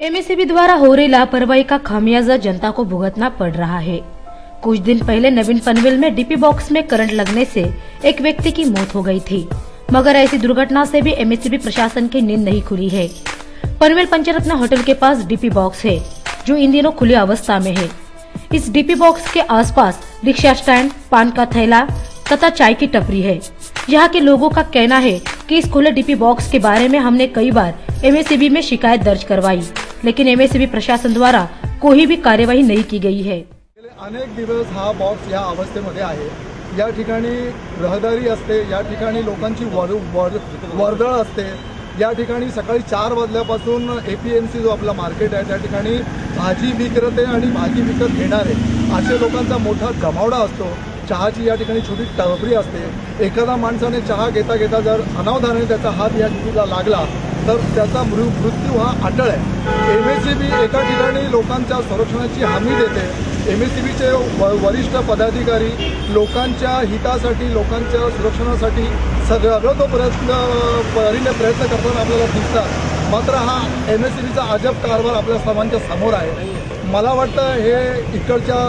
MSCB द्वारा हो रही लापरवाही का खामियाजा जनता को भुगतना पड़ रहा है। कुछ दिन पहले नवीन पनवेल में डीपी बॉक्स में करंट लगने से एक व्यक्ति की मौत हो गई थी, मगर ऐसी दुर्घटना से भी एमएससीबी प्रशासन की नींद नहीं खुली है। पनवेल पंचरत्न होटल के पास डीपी बॉक्स है, जो इन दिनों खुली अवस्था में है। इस डीपी बॉक्स के आसपास रिक्शा स्टैंड, पान का थैला तथा चाय की टपरी है। यहाँ के लोगों का कहना है कि इस खुले डीपी बॉक्स के बारे में हमने कई बार एमएससीबी में शिकायत दर्ज करवाई, लेकिन एमएससीबी प्रशासन द्वारा कोई भी कार्यवाही नहीं की गई है। अनेक दिवस हा बॉक्स या अवस्थेमध्ये आहे। या ठिकाणी रहदारी असते, या ठिकाणी लोकांची वर्दळ असते। या ठिकाणी सकाळी 4 वाजल्यापासून एपीएमसी जो आपला मार्केट आहे त्या ठिकाणी भाजी विक्रेते आणि भाजी विकत घेणारे अशा लोकांचा मोठा जमावडा असतो। चहाची या ठिकाणी छोटी टपरी असते। एखादा माणसाने चहा घेता घेता जर अनावधानाने त्याचा हात या डीपीला लागला तर त्याचा मृत्यू हा अटळ आहे। एमएससीबी एका ठिकाणी लोकांच्या संरक्षणाची हमी देते। एमएससीबीचे वरिष्ठ पदाधिकारी लोकांच्या हितासाठी, लोकांच्या सुरक्षणासाठी सगळं तो प्रयत्न करताना आपल्याला दिसतात। मात्र हा एमएससीबीचा अजब कारभार आपल्या सर्वांच्या समोर आहे। मला वाटतं हे इकडच्या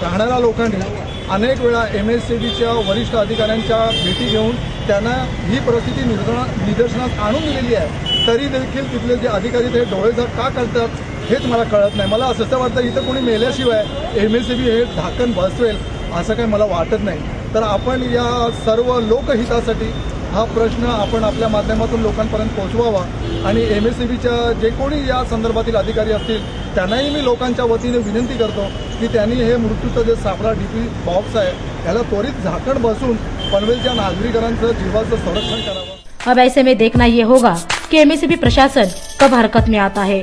राहणाऱ्या लोकांनी अनेक वेळा एमएससीबीच्या वरिष्ठ अधिकाऱ्यांच्या भेटी घेऊन त्यांना ही परिस्थिती निदर्शनास आणून दिलेली आहे, तरी देखील तिथले जे अधिकारी ते डोळेझाक का करतात हेच मला कळत नाही। मला असं वाटतं इथं कोणी मेल्याशिवाय एमएससीबी हे ढाकण बसवेल असं काही मला वाटत नाही। तर आपण या सर्व लोकहितासाठी हा प्रश्न आपण आपल्या माध्यमातून लोकांपर्यंत पोहोचवावा आणि एमएससीबीच्या जे कोणी या संदर्भातील अधिकारी असतील त्यांनाही मी लोकांच्या वतीने विनंती करतो की त्यांनी हे मृत्यूचं जे सापळा डीपी बॉक्स आहे याला त्वरित झाकण बसून पनवेलच्या नागरिकांचं जीवाचं संरक्षण करावं। अब ऐसे में देखना ये होगा कि एमएससीबी प्रशासन कब हरकत में आता है।